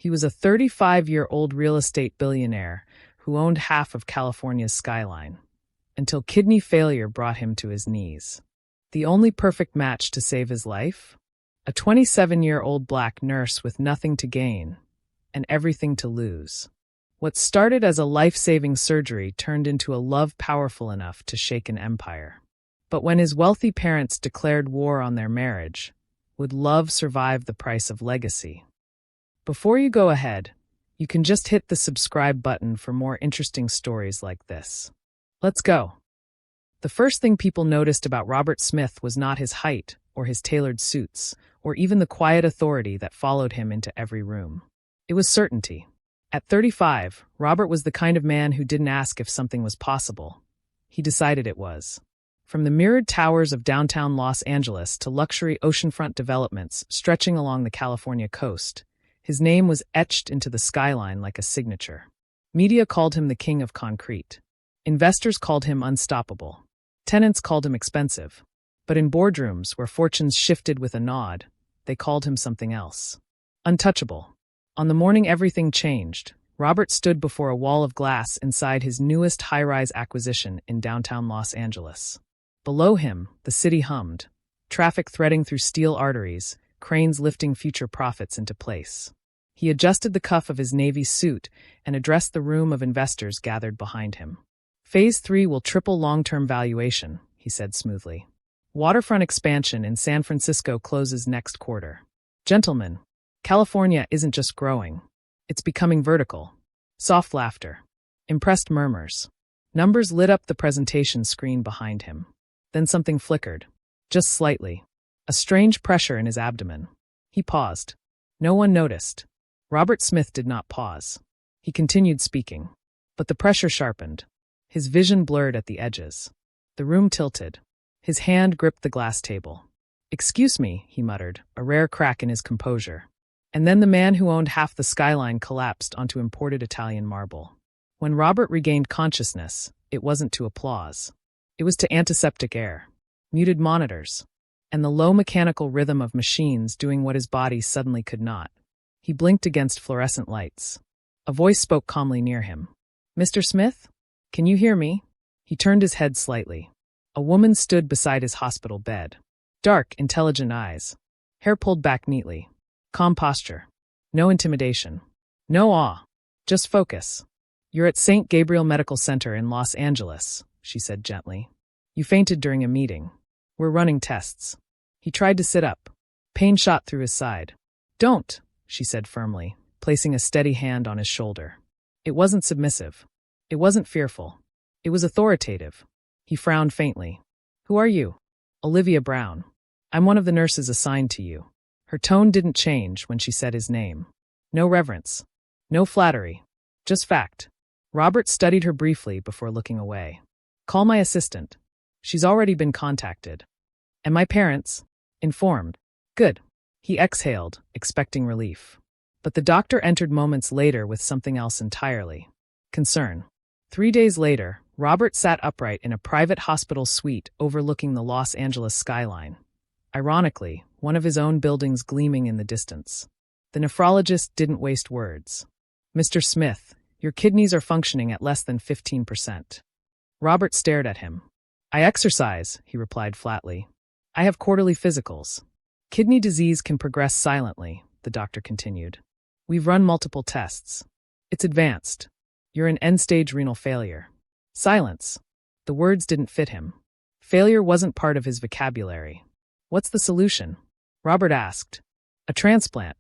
He was a 35-year-old real estate billionaire who owned half of California's skyline, until kidney failure brought him to his knees. The only perfect match to save his life? A 27-year-old black nurse with nothing to gain and everything to lose. What started as a life-saving surgery turned into a love powerful enough to shake an empire. But when his wealthy parents declared war on their marriage, would love survive the price of legacy? Before you go ahead, you can just hit the subscribe button for more interesting stories like this. Let's go. The first thing people noticed about Robert Smith was not his height or his tailored suits, or even the quiet authority that followed him into every room. It was certainty. At 35, Robert was the kind of man who didn't ask if something was possible. He decided it was. From the mirrored towers of downtown Los Angeles to luxury oceanfront developments stretching along the California coast, his name was etched into the skyline like a signature. Media called him the king of concrete. Investors called him unstoppable. Tenants called him expensive. But in boardrooms where fortunes shifted with a nod, they called him something else. Untouchable. On the morning everything changed, Robert stood before a wall of glass inside his newest high-rise acquisition in downtown Los Angeles. Below him, the city hummed, traffic threading through steel arteries, cranes lifting future profits into place. He adjusted the cuff of his navy suit and addressed the room of investors gathered behind him. Phase 3 will triple long-term valuation, he said smoothly. Waterfront expansion in San Francisco closes next quarter. Gentlemen, California isn't just growing. It's becoming vertical. Soft laughter. Impressed murmurs. Numbers lit up the presentation screen behind him. Then something flickered. Just slightly. A strange pressure in his abdomen. He paused. No one noticed. Robert Smith did not pause. He continued speaking. But the pressure sharpened. His vision blurred at the edges. The room tilted. His hand gripped the glass table. "Excuse me," he muttered, a rare crack in his composure. And then the man who owned half the skyline collapsed onto imported Italian marble. When Robert regained consciousness, it wasn't to applause. It was to antiseptic air, muted monitors, and the low mechanical rhythm of machines doing what his body suddenly could not. He blinked against fluorescent lights. A voice spoke calmly near him. "Mr. Smith? Can you hear me?" He turned his head slightly. A woman stood beside his hospital bed. Dark, intelligent eyes. Hair pulled back neatly. Calm posture. No intimidation. No awe. Just focus. "You're at St. Gabriel Medical Center in Los Angeles," she said gently. "You fainted during a meeting. We're running tests." He tried to sit up. Pain shot through his side. "Don't," she said firmly, placing a steady hand on his shoulder. It wasn't submissive. It wasn't fearful. It was authoritative. He frowned faintly. "Who are you?" "Olivia Brown. I'm one of the nurses assigned to you." Her tone didn't change when she said his name. No reverence. No flattery. Just fact. Robert studied her briefly before looking away. "Call my assistant. She's already been contacted." "And my parents?" "Informed." "Good." He exhaled, expecting relief. But the doctor entered moments later with something else entirely. Concern. 3 days later, Robert sat upright in a private hospital suite overlooking the Los Angeles skyline. Ironically, one of his own buildings gleaming in the distance. The nephrologist didn't waste words. "Mr. Smith, your kidneys are functioning at less than 15%. Robert stared at him. "I exercise," he replied flatly. "I have quarterly physicals." "Kidney disease can progress silently," the doctor continued. "We've run multiple tests. It's advanced. You're in end-stage renal failure." Silence. The words didn't fit him. Failure wasn't part of his vocabulary. "What's the solution?" Robert asked. "A transplant."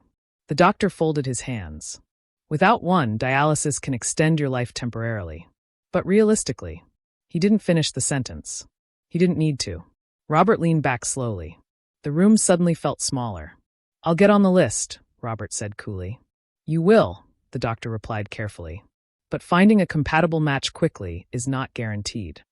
The doctor folded his hands. "Without one, dialysis can extend your life temporarily. But realistically," he didn't finish the sentence. He didn't need to. Robert leaned back slowly. The room suddenly felt smaller. "I'll get on the list," Robert said coolly. "You will," the doctor replied carefully. "But finding a compatible match quickly is not guaranteed."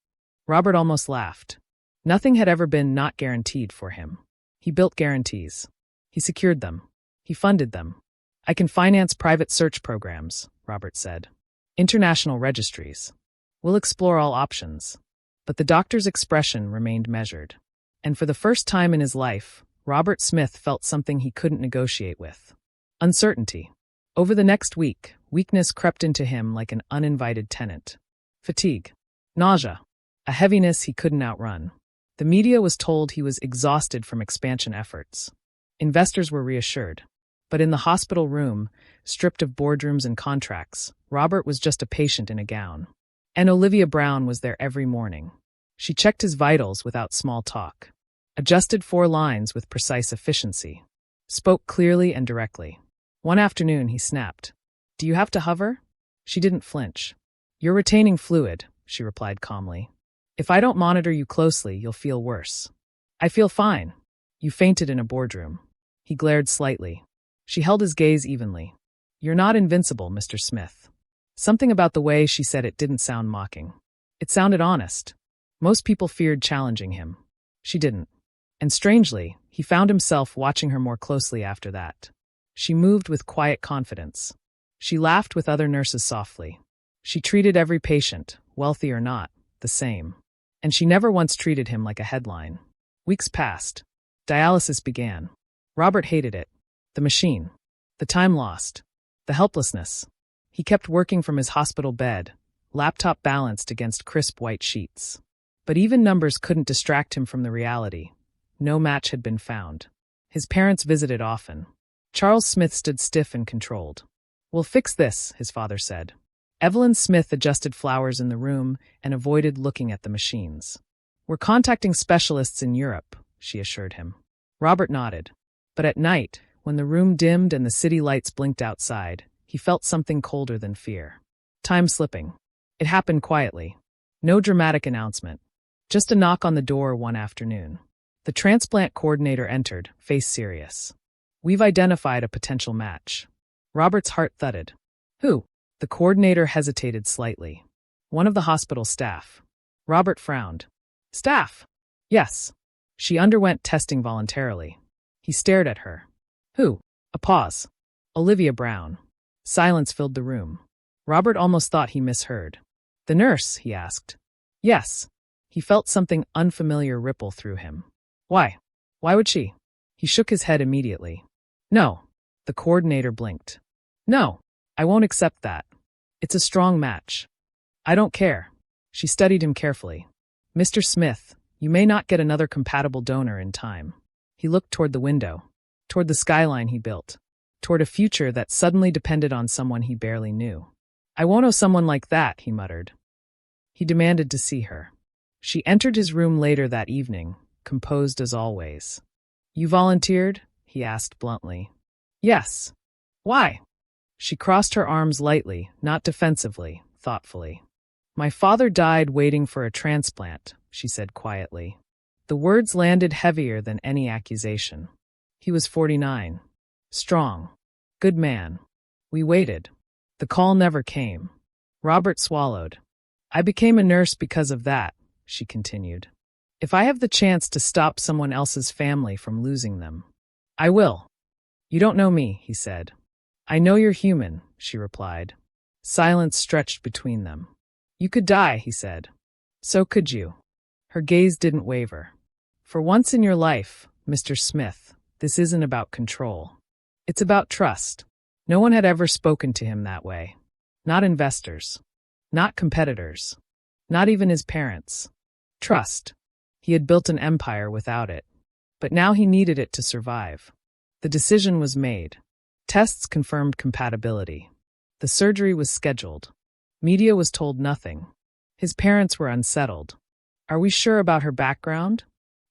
Robert almost laughed. Nothing had ever been not guaranteed for him. He built guarantees. He secured them. He funded them. "I can finance private search programs," Robert said. "International registries. We'll explore all options." But the doctor's expression remained measured. And for the first time in his life, Robert Smith felt something he couldn't negotiate with. Uncertainty. Over the next week, weakness crept into him like an uninvited tenant. Fatigue. Nausea. A heaviness he couldn't outrun. The media was told he was exhausted from expansion efforts. Investors were reassured. But in the hospital room, stripped of boardrooms and contracts, Robert was just a patient in a gown. And Olivia Brown was there every morning. She checked his vitals without small talk, adjusted 4 lines with precise efficiency, spoke clearly and directly. One afternoon he snapped, "Do you have to hover?" She didn't flinch. "You're retaining fluid," she replied calmly. "If I don't monitor you closely, you'll feel worse." "I feel fine." "You fainted in a boardroom." He glared slightly. She held his gaze evenly. "You're not invincible, Mr. Smith." Something about the way she said it didn't sound mocking. It sounded honest. Most people feared challenging him. She didn't. And strangely, he found himself watching her more closely after that. She moved with quiet confidence. She laughed with other nurses softly. She treated every patient, wealthy or not, the same. And she never once treated him like a headline. Weeks passed. Dialysis began. Robert hated it. The machine. The time lost. The helplessness. He kept working from his hospital bed, laptop balanced against crisp white sheets. But even numbers couldn't distract him from the reality. No match had been found. His parents visited often. Charles Smith stood stiff and controlled. "We'll fix this," his father said. Evelyn Smith adjusted flowers in the room and avoided looking at the machines. "We're contacting specialists in Europe," she assured him. Robert nodded. But at night, when the room dimmed and the city lights blinked outside, he felt something colder than fear. Time slipping. It happened quietly. No dramatic announcement. Just a knock on the door one afternoon. The transplant coordinator entered, face serious. "We've identified a potential match." Robert's heart thudded. "Who?" The coordinator hesitated slightly. "One of the hospital staff." Robert frowned. "Staff?" "Yes." She underwent testing voluntarily. He stared at her. "Who?" A pause. "Olivia Brown." Silence filled the room. Robert almost thought he misheard. "The nurse?" he asked. "Yes." He felt something unfamiliar ripple through him. "Why? Why would she?" He shook his head immediately. "No." The coordinator blinked. "No, I won't accept that. It's a strong match." "I don't care." She studied him carefully. "Mr. Smith, you may not get another compatible donor in time." He looked toward the window, toward the skyline he built, toward a future that suddenly depended on someone he barely knew. "I won't owe someone like that," he muttered. He demanded to see her. She entered his room later that evening, composed as always. "You volunteered?" he asked bluntly. "Yes." "Why?" She crossed her arms lightly, not defensively, thoughtfully. "My father died waiting for a transplant," she said quietly. The words landed heavier than any accusation. He was 49. Strong. Good man. We waited. The call never came. Robert swallowed. "I became a nurse because of that," she continued. "If I have the chance to stop someone else's family from losing them, I will." "You don't know me," he said. "I know you're human," she replied. Silence stretched between them. "You could die," he said. "So could you." Her gaze didn't waver. "For once in your life, Mr. Smith, this isn't about control. It's about trust." No one had ever spoken to him that way. Not investors. Not competitors. Not even his parents. Trust. He had built an empire without it. But now he needed it to survive. The decision was made. Tests confirmed compatibility. The surgery was scheduled. Media was told nothing. His parents were unsettled. "Are we sure about her background?"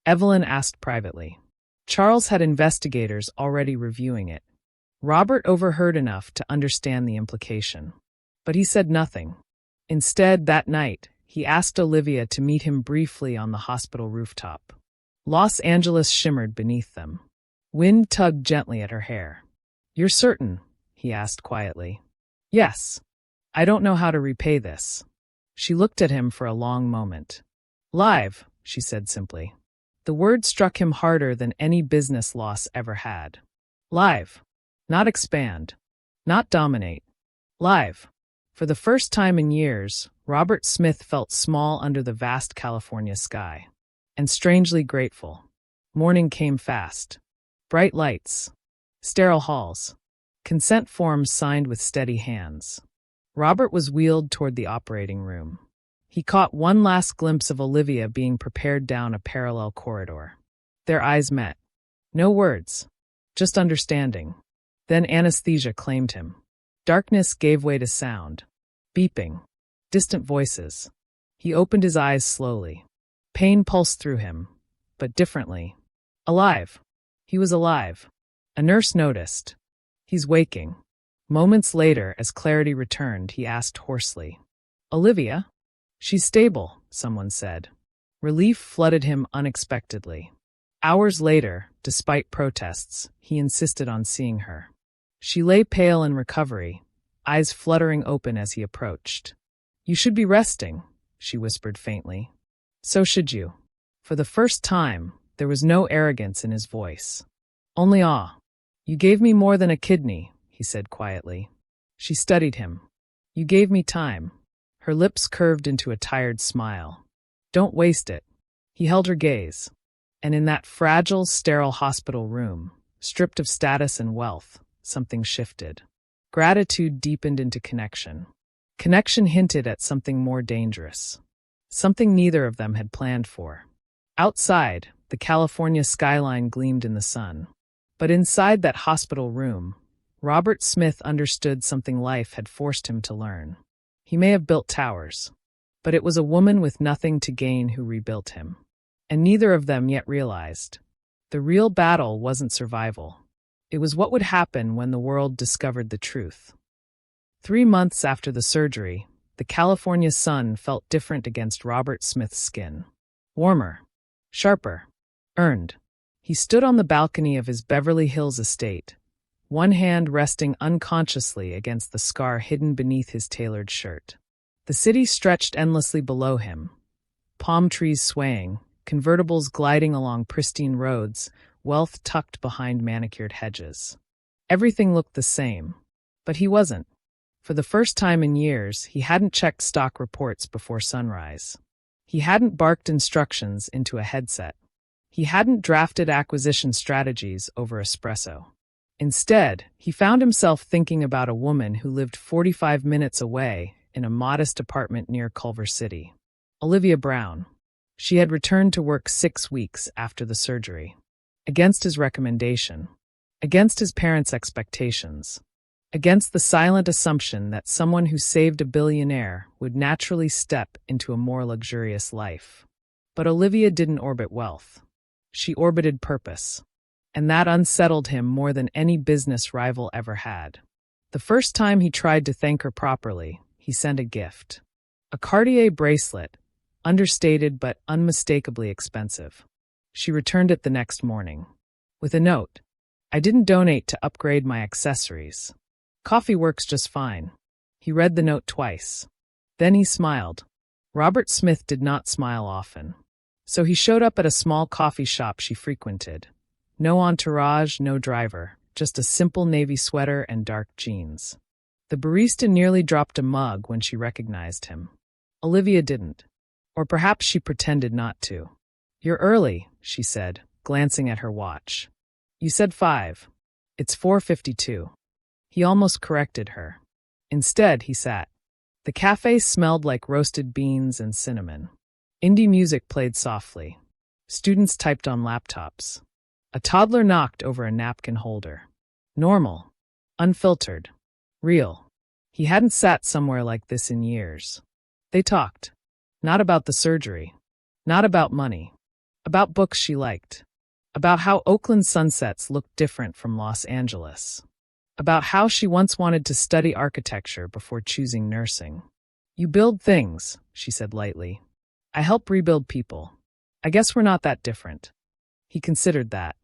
Evelyn asked privately. Charles had investigators already reviewing it. Robert overheard enough to understand the implication. But he said nothing. Instead, that night, he asked Olivia to meet him briefly on the hospital rooftop. Los Angeles shimmered beneath them. Wind tugged gently at her hair. "You're certain?" he asked quietly. "Yes. I don't know how to repay this." She looked at him for a long moment. "Live," she said simply. The word struck him harder than any business loss ever had. Live. Not expand. Not dominate. Live. For the first time in years, Robert Smith felt small under the vast California sky. And strangely grateful. Morning came fast. Bright lights. Sterile halls. Consent forms signed with steady hands. Robert was wheeled toward the operating room. He caught one last glimpse of Olivia being prepared down a parallel corridor. Their eyes met. No words, just understanding. Then anesthesia claimed him. Darkness gave way to sound. Beeping. Distant voices. He opened his eyes slowly. Pain pulsed through him, but differently. Alive. He was alive. A nurse noticed. He's waking. Moments later, as clarity returned, he asked hoarsely, Olivia? She's stable, someone said. Relief flooded him unexpectedly. Hours later, despite protests, he insisted on seeing her. She lay pale in recovery, eyes fluttering open as he approached. You should be resting, she whispered faintly. So should you. For the first time, there was no arrogance in his voice. Only awe. You gave me more than a kidney, he said quietly. She studied him. You gave me time. Her lips curved into a tired smile. Don't waste it. He held her gaze. And in that fragile, sterile hospital room, stripped of status and wealth, something shifted. Gratitude deepened into connection. Connection hinted at something more dangerous. Something neither of them had planned for. Outside, the California skyline gleamed in the sun. But inside that hospital room, Robert Smith understood something life had forced him to learn. He may have built towers, but it was a woman with nothing to gain who rebuilt him. And neither of them yet realized. The real battle wasn't survival. It was what would happen when the world discovered the truth. 3 months after the surgery, the California sun felt different against Robert Smith's skin. Warmer. Sharper. Earned. He stood on the balcony of his Beverly Hills estate, one hand resting unconsciously against the scar hidden beneath his tailored shirt. The city stretched endlessly below him, palm trees swaying, convertibles gliding along pristine roads, wealth tucked behind manicured hedges. Everything looked the same, but he wasn't. For the first time in years, he hadn't checked stock reports before sunrise. He hadn't barked instructions into a headset. He hadn't drafted acquisition strategies over espresso. Instead, he found himself thinking about a woman who lived 45 minutes away in a modest apartment near Culver City. Olivia Brown. She had returned to work 6 weeks after the surgery. Against his recommendation. Against his parents' expectations. Against the silent assumption that someone who saved a billionaire would naturally step into a more luxurious life. But Olivia didn't orbit wealth. She orbited purpose. And that unsettled him more than any business rival ever had. The first time he tried to thank her properly, he sent a gift. A Cartier bracelet, understated but unmistakably expensive. She returned it the next morning. With a note. I didn't donate to upgrade my accessories. Coffee works just fine. He read the note twice. Then he smiled. Robert Smith did not smile often. So he showed up at a small coffee shop she frequented. No entourage, no driver, just a simple navy sweater and dark jeans. The barista nearly dropped a mug when she recognized him. Olivia didn't. Or perhaps she pretended not to. You're early, she said, glancing at her watch. You said 5. It's 4:52. He almost corrected her. Instead, he sat. The cafe smelled like roasted beans and cinnamon. Indie music played softly. Students typed on laptops. A toddler knocked over a napkin holder. Normal. Unfiltered. Real. He hadn't sat somewhere like this in years. They talked. Not about the surgery. Not about money. About books she liked. About how Oakland sunsets looked different from Los Angeles. About how she once wanted to study architecture before choosing nursing. You build things, she said lightly. I help rebuild people. I guess we're not that different. He considered that.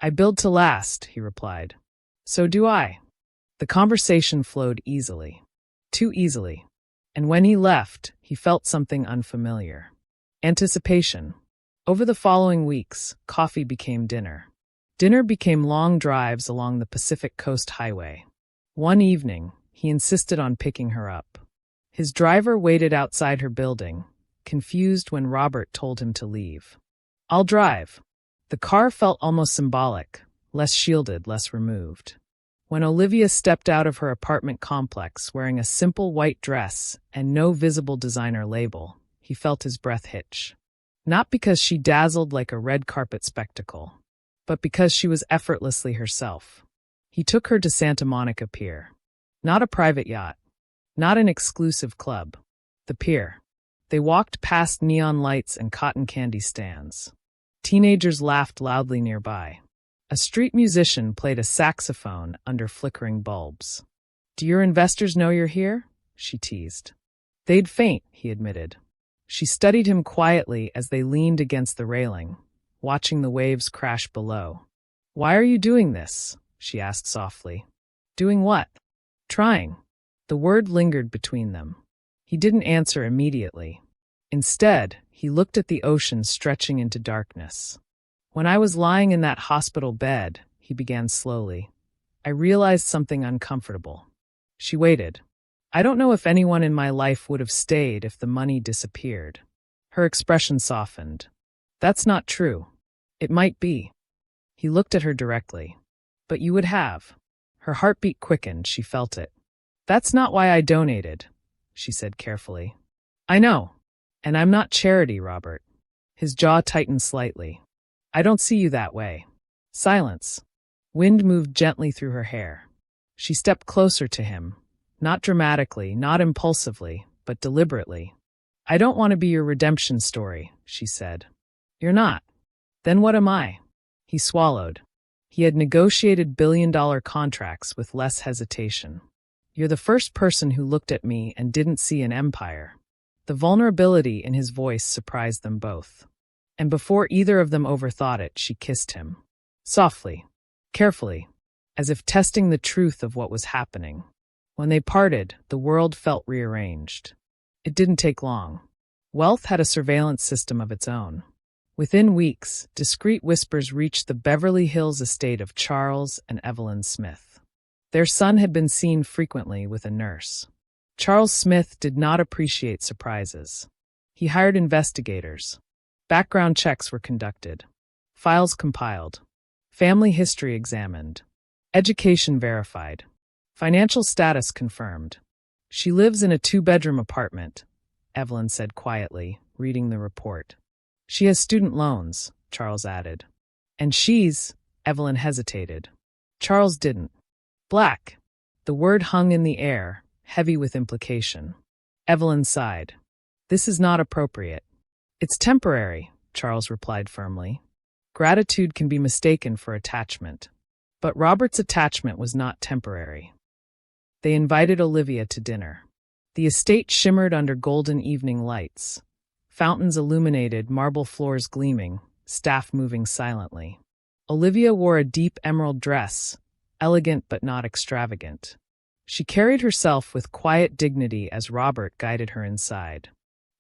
I build to last, he replied. So do I. The conversation flowed easily. Too easily. And when he left, he felt something unfamiliar. Anticipation. Over the following weeks, coffee became dinner. Dinner became long drives along the Pacific Coast Highway. One evening, he insisted on picking her up. His driver waited outside her building, confused when Robert told him to leave. I'll drive. The car felt almost symbolic, less shielded, less removed. When Olivia stepped out of her apartment complex wearing a simple white dress and no visible designer label, he felt his breath hitch. Not because she dazzled like a red carpet spectacle, but because she was effortlessly herself. He took her to Santa Monica Pier. Not a private yacht. Not an exclusive club. The pier. They walked past neon lights and cotton candy stands. Teenagers laughed loudly nearby. A street musician played a saxophone under flickering bulbs. "Do your investors know you're here?" she teased. "They'd faint," he admitted. She studied him quietly as they leaned against the railing, watching the waves crash below. "Why are you doing this?" she asked softly. "Doing what?" "Trying." The word lingered between them. He didn't answer immediately. Instead, he looked at the ocean stretching into darkness. "When I was lying in that hospital bed," he began slowly, "I realized something uncomfortable." She waited. "I don't know if anyone in my life would have stayed if the money disappeared." Her expression softened. "That's not true. It might be." He looked at her directly. "But you would have." Her heartbeat quickened, she felt it. "That's not why I donated," she said carefully. "I know. And I'm not charity, Robert." His jaw tightened slightly. "I don't see you that way." Silence. Wind moved gently through her hair. She stepped closer to him, not dramatically, not impulsively, but deliberately. "I don't want to be your redemption story," she said. "You're not. Then what am I?" He swallowed. He had negotiated billion-dollar contracts with less hesitation. "You're the first person who looked at me and didn't see an empire." The vulnerability in his voice surprised them both. And before either of them overthought it, she kissed him. Softly, carefully, as if testing the truth of what was happening. When they parted, the world felt rearranged. It didn't take long. Wealth had a surveillance system of its own. Within weeks, discreet whispers reached the Beverly Hills estate of Charles and Evelyn Smith. Their son had been seen frequently with a nurse. Charles Smith did not appreciate surprises. He hired investigators. Background checks were conducted. Files compiled. Family history examined. Education verified. Financial status confirmed. "She lives in a 2-bedroom apartment," Evelyn said quietly, reading the report. "She has student loans," Charles added. "And Evelyn hesitated. Charles didn't. "Black." The word hung in the air, heavy with implication. Evelyn sighed. "This is not appropriate." "It's temporary," Charles replied firmly. "Gratitude can be mistaken for attachment." But Robert's attachment was not temporary. They invited Olivia to dinner. The estate shimmered under golden evening lights. Fountains illuminated, marble floors gleaming, staff moving silently. Olivia wore a deep emerald dress, elegant but not extravagant. She carried herself with quiet dignity as Robert guided her inside.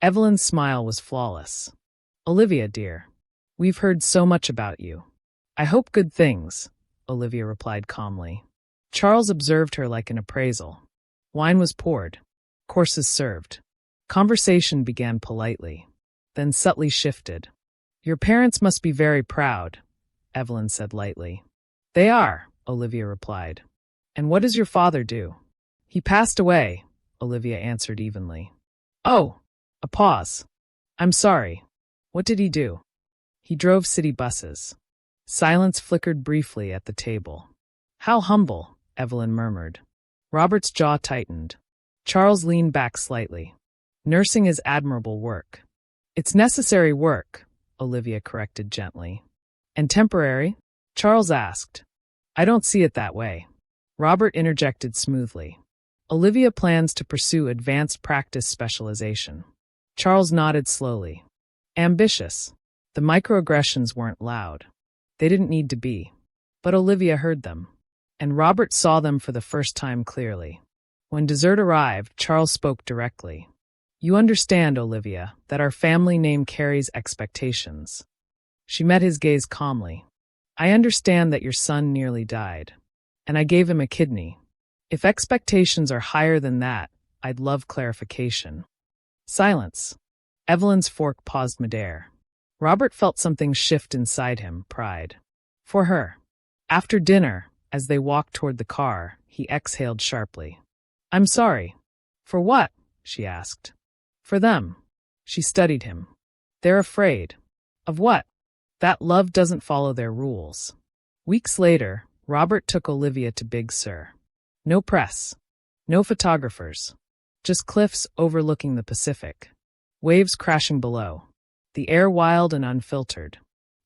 Evelyn's smile was flawless. "Olivia, dear, we've heard so much about you." "I hope good things," Olivia replied calmly. Charles observed her like an appraisal. Wine was poured. Courses served. Conversation began politely, then subtly shifted. "Your parents must be very proud," Evelyn said lightly. "They are," Olivia replied. "And what does your father do?" "He passed away," Olivia answered evenly. "Oh!" A pause. "I'm sorry. What did he do?" "He drove city buses." Silence flickered briefly at the table. "How humble," Evelyn murmured. Robert's jaw tightened. Charles leaned back slightly. "Nursing is admirable work." "It's necessary work," Olivia corrected gently. "And temporary?" Charles asked. "I don't see it that way." Robert interjected smoothly. "Olivia plans to pursue advanced practice specialization." Charles nodded slowly. Ambitious. The microaggressions weren't loud. They didn't need to be. But Olivia heard them. And Robert saw them for the first time clearly. When dessert arrived, Charles spoke directly. "You understand, Olivia, that our family name carries expectations." She met his gaze calmly. "I understand that your son nearly died. And I gave him a kidney. If expectations are higher than that, I'd love clarification." Silence. Evelyn's fork paused midair. Robert felt something shift inside him, pride. For her. After dinner, As they walked toward the car, he exhaled sharply. I'm sorry. For what? She asked. For them. She studied him. They're afraid. Of what? That love doesn't follow their rules. Weeks later, Robert took Olivia to Big Sur. No press. No photographers. Just cliffs overlooking the Pacific. Waves crashing below. The air wild and unfiltered.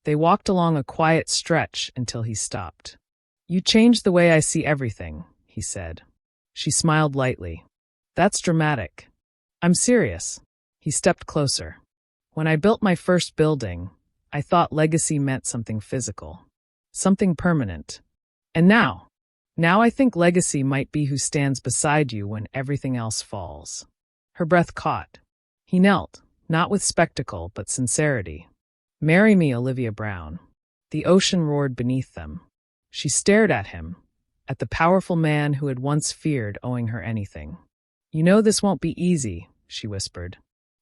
They walked along a quiet stretch until he stopped. You changed the way I see everything, he said. She smiled lightly. That's dramatic. I'm serious. He stepped closer. When I built my first building, I thought legacy meant something physical. Something permanent. And now I think legacy might be who stands beside you when everything else falls. Her breath caught. He knelt, not with spectacle but sincerity. Marry me, Olivia Brown. The ocean roared beneath them. She stared at him, at the powerful man who had once feared owing her anything. You know this won't be easy, she whispered.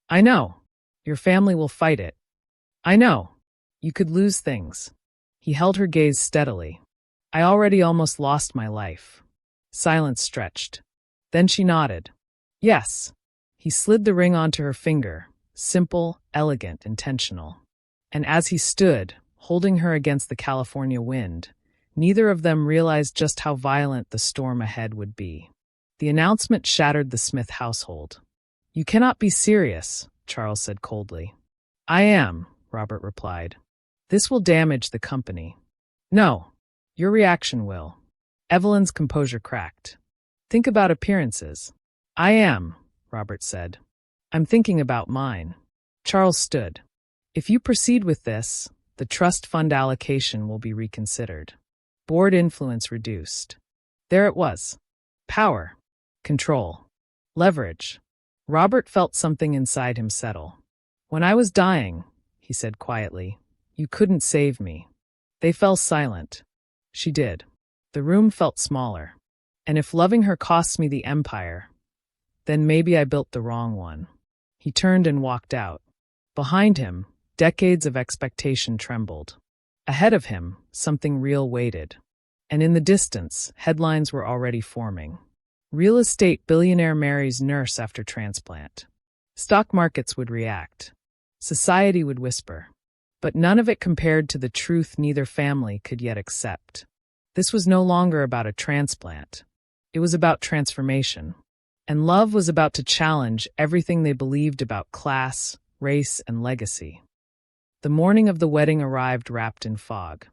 I know. Your family will fight it. I know. You could lose things. He held her gaze steadily. I already almost lost my life. Silence stretched. Then she nodded. Yes. He slid the ring onto her finger, simple, elegant, intentional. And as he stood, holding her against the California wind, neither of them realized just how violent the storm ahead would be. The announcement shattered the Smith household. You cannot be serious, Charles said coldly. I am, Robert replied. This will damage the company. No, your reaction will. Evelyn's composure cracked. Think about appearances. I am, Robert said. I'm thinking about mine. Charles stood. If you proceed with this, the trust fund allocation will be reconsidered. Board influence reduced. There it was. Power. Control. Leverage. Robert felt something inside him settle. When I was dying, he said quietly, you couldn't save me. They fell silent. She did. The room felt smaller. And if loving her costs me the empire, then maybe I built the wrong one. He turned and walked out. Behind him, decades of expectation trembled. Ahead of him, something real waited. And in the distance, headlines were already forming. Real estate billionaire marries nurse after transplant. Stock markets would react. Society would whisper. But none of it compared to the truth neither family could yet accept. This was no longer about a transplant. It was about transformation. And love was about to challenge everything they believed about class, race, and legacy. The morning of the wedding arrived wrapped in fog.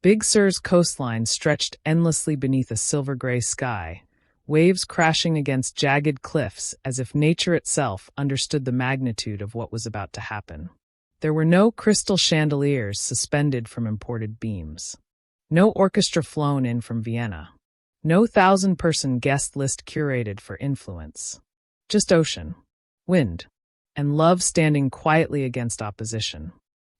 Big Sur's coastline stretched endlessly beneath a silver-gray sky, waves crashing against jagged cliffs as if nature itself understood the magnitude of what was about to happen. There were no crystal chandeliers suspended from imported beams. No orchestra flown in from Vienna. No 1,000-person guest list curated for influence. Just ocean, wind, and love standing quietly against opposition.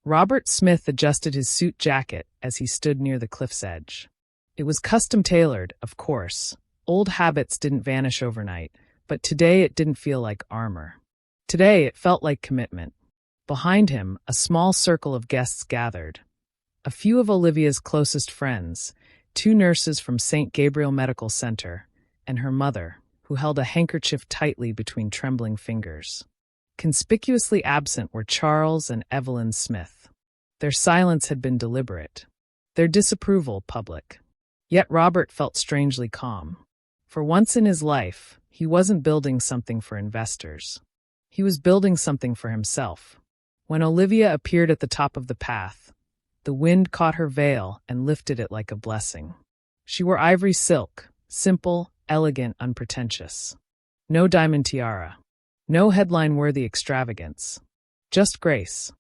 Robert Smith adjusted his suit jacket as he stood near the cliff's edge. It was custom-tailored, of course. Old habits didn't vanish overnight, but today it didn't feel like armor. Today it felt like commitment. Behind him, a small circle of guests gathered. A few of Olivia's closest friends, 2 nurses from St. Gabriel Medical Center, and her mother, who held a handkerchief tightly between trembling fingers. Conspicuously absent were Charles and Evelyn Smith. Their silence had been deliberate. Their disapproval public. Yet Robert felt strangely calm. For once in his life, he wasn't building something for investors. He was building something for himself. When Olivia appeared at the top of the path, the wind caught her veil and lifted it like a blessing. She wore ivory silk, simple, elegant, unpretentious. No diamond tiara. No headline-worthy extravagance. Just grace.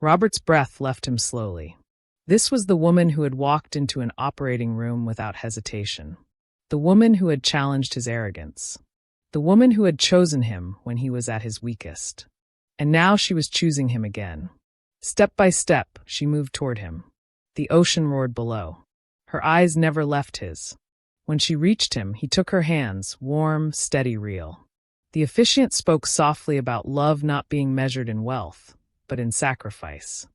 Robert's breath left him slowly. This was the woman who had walked into an operating room without hesitation. The woman who had challenged his arrogance. The woman who had chosen him when he was at his weakest. And now she was choosing him again. Step by step, she moved toward him. The ocean roared below. Her eyes never left his. When she reached him, he took her hands, warm, steady, real. The officiant spoke softly about love not being measured in wealth, but in sacrifice.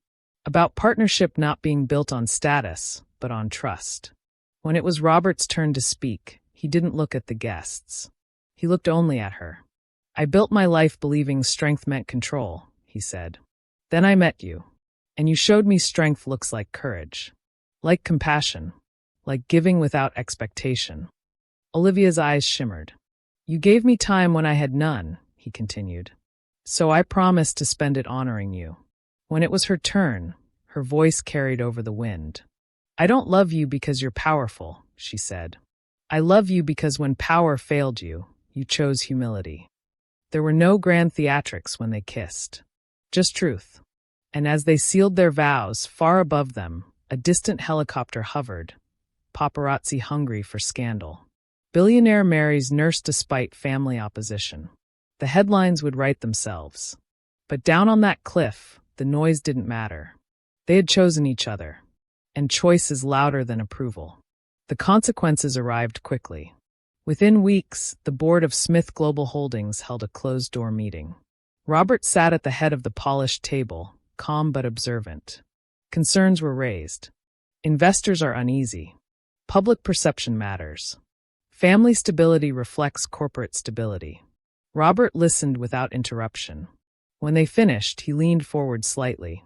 About partnership not being built on status, but on trust. When it was Robert's turn to speak, he didn't look at the guests. He looked only at her. "I built my life believing strength meant control," he said. "Then I met you. And you showed me strength looks like courage. Like compassion. Like giving without expectation." Olivia's eyes shimmered. "You gave me time when I had none," he continued. "So I promised to spend it honoring you." When it was her turn, her voice carried over the wind. "I don't love you because you're powerful," she said. "I love you because when power failed you, you chose humility." There were no grand theatrics when they kissed. Just truth. And as they sealed their vows, far above them, a distant helicopter hovered, paparazzi hungry for scandal. "Billionaire marries nurse despite family opposition." The headlines would write themselves. But down on that cliff, the noise didn't matter. They had chosen each other. And choice is louder than approval. The consequences arrived quickly. Within weeks, the board of Smith Global Holdings held a closed-door meeting. Robert sat at the head of the polished table, calm but observant. Concerns were raised. Investors are uneasy. Public perception matters. Family stability reflects corporate stability. Robert listened without interruption. When they finished, he leaned forward slightly.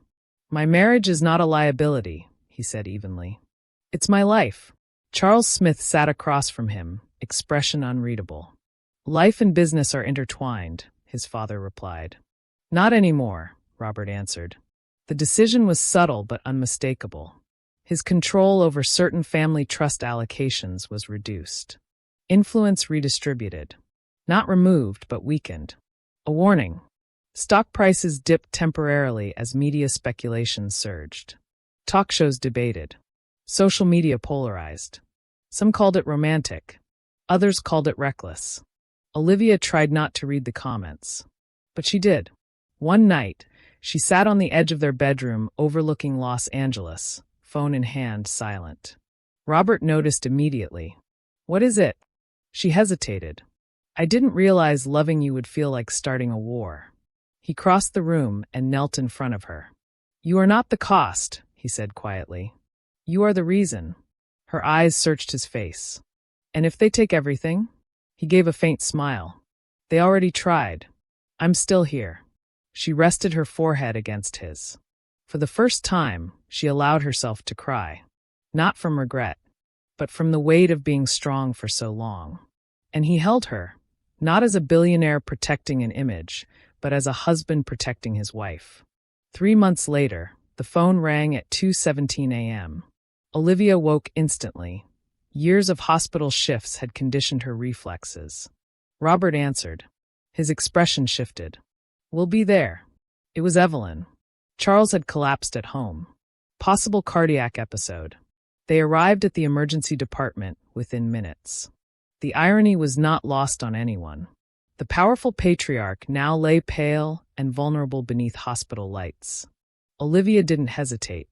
"My marriage is not a liability," he said evenly. "It's my life." Charles Smith sat across from him, expression unreadable. "Life and business are intertwined," his father replied. "Not anymore," Robert answered. The decision was subtle but unmistakable. His control over certain family trust allocations was reduced. Influence redistributed. Not removed, but weakened. A warning. Stock prices dipped temporarily as media speculation surged. Talk shows debated. Social media polarized. Some called it romantic. Others called it reckless. Olivia tried not to read the comments. But she did. One night, she sat on the edge of their bedroom overlooking Los Angeles, phone in hand, silent. Robert noticed immediately. "What is it?" She hesitated. "I didn't realize loving you would feel like starting a war." He crossed the room and knelt in front of her. "You are not the cost," he said quietly. "You are the reason." Her eyes searched his face. "And if they take everything?" He gave a faint smile. "They already tried. I'm still here." She rested her forehead against his. For the first time, she allowed herself to cry. Not from regret, but from the weight of being strong for so long. And he held her, not as a billionaire protecting an image, but as a husband protecting his wife. 3 months later, the phone rang at 2:17 a.m. Olivia woke instantly. Years of hospital shifts had conditioned her reflexes. Robert answered. His expression shifted. "We'll be there." It was Evelyn. Charles had collapsed at home. Possible cardiac episode. They arrived at the emergency department within minutes. The irony was not lost on anyone. The powerful patriarch now lay pale and vulnerable beneath hospital lights. Olivia didn't hesitate.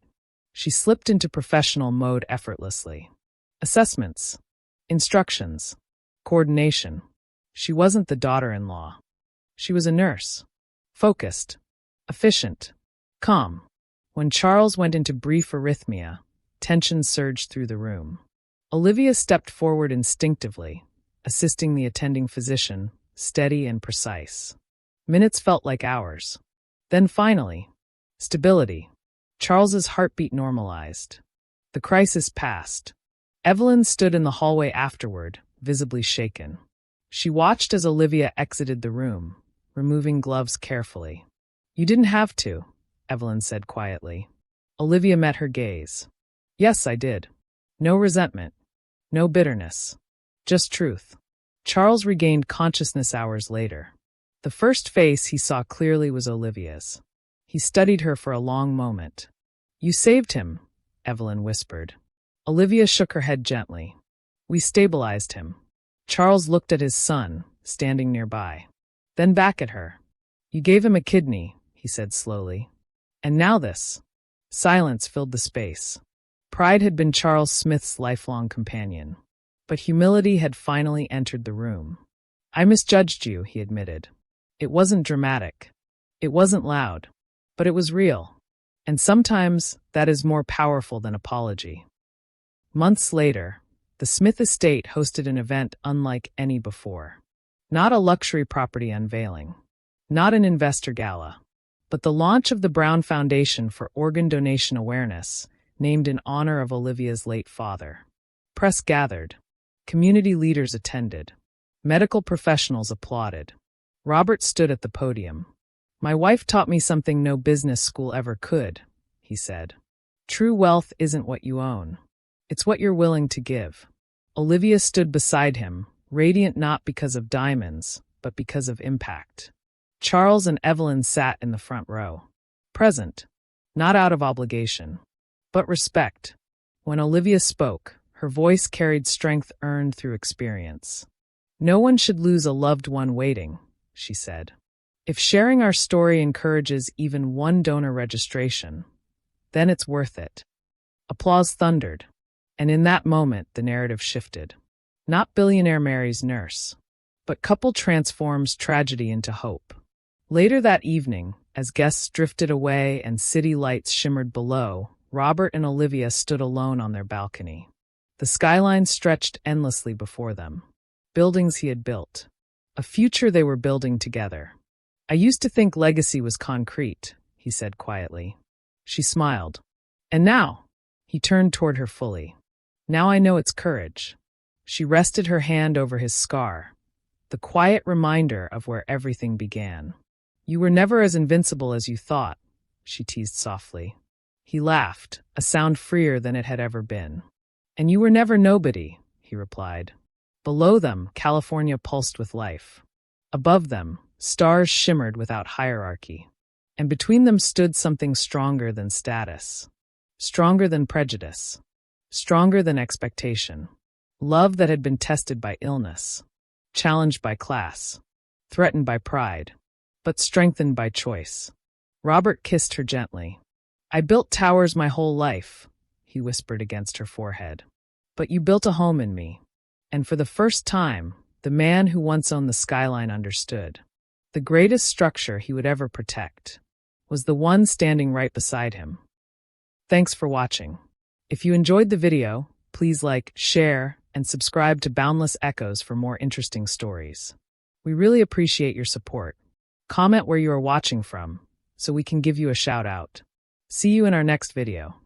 She slipped into professional mode effortlessly. Assessments. Instructions. Coordination. She wasn't the daughter-in-law. She was a nurse. Focused. Efficient. Calm. When Charles went into brief arrhythmia, tension surged through the room. Olivia stepped forward instinctively, assisting the attending physician, steady and precise. Minutes felt like hours. Then finally, stability. Charles's heartbeat normalized. The crisis passed. Evelyn stood in the hallway afterward, visibly shaken. She watched as Olivia exited the room, removing gloves carefully. "You didn't have to," Evelyn said quietly. Olivia met her gaze. "Yes, I did. No resentment. No bitterness. Just truth." Charles regained consciousness hours later. The first face he saw clearly was Olivia's. He studied her for a long moment. "You saved him," Evelyn whispered. Olivia shook her head gently. "We stabilized him." Charles looked at his son, standing nearby. Then back at her. "You gave him a kidney," he said slowly. "And now this." Silence filled the space. Pride had been Charles Smith's lifelong companion. But humility had finally entered the room. "I misjudged you," he admitted. "It wasn't dramatic. It wasn't loud. But it was real. And sometimes that is more powerful than apology." Months later, The Smith estate hosted an event unlike any before. Not a luxury property unveiling, not an investor gala, but the launch of the Brown Foundation for Organ Donation Awareness, named in honor of Olivia's late father. Press gathered. Community leaders attended. Medical professionals applauded. Robert stood at the podium. "My wife taught me something no business school ever could," he said. "True wealth isn't what you own. It's what you're willing to give." Olivia stood beside him, radiant not because of diamonds, but because of impact. Charles and Evelyn sat in the front row. Present, not out of obligation, but respect. When Olivia spoke, her voice carried strength earned through experience. "No one should lose a loved one waiting," she said. "If sharing our story encourages even one donor registration, then it's worth it." Applause thundered, and in that moment the narrative shifted. Not billionaire marries nurse, but couple transforms tragedy into hope. Later that evening, as guests drifted away and city lights shimmered below, Robert and Olivia stood alone on their balcony. The skyline stretched endlessly before them. Buildings he had built. A future they were building together. "I used to think legacy was concrete," he said quietly. She smiled. "And now?" He turned toward her fully. "Now I know it's courage." She rested her hand over his scar, the quiet reminder of where everything began. "You were never as invincible as you thought," she teased softly. He laughed, a sound freer than it had ever been. "And you were never nobody," he replied. Below them, California pulsed with life. Above them, stars shimmered without hierarchy. And between them stood something stronger than status, stronger than prejudice, stronger than expectation. Love that had been tested by illness, challenged by class, threatened by pride, but strengthened by choice. Robert kissed her gently. "I built towers my whole life," he whispered against her forehead. "But you built a home in me." And for the first time, the man who once owned the skyline understood. The greatest structure he would ever protect was the one standing right beside him. Thanks for watching. If you enjoyed the video, please like, share, and subscribe to Boundless Echoes for more interesting stories. We really appreciate your support. Comment where you are watching from, so we can give you a shout out. See you in our next video.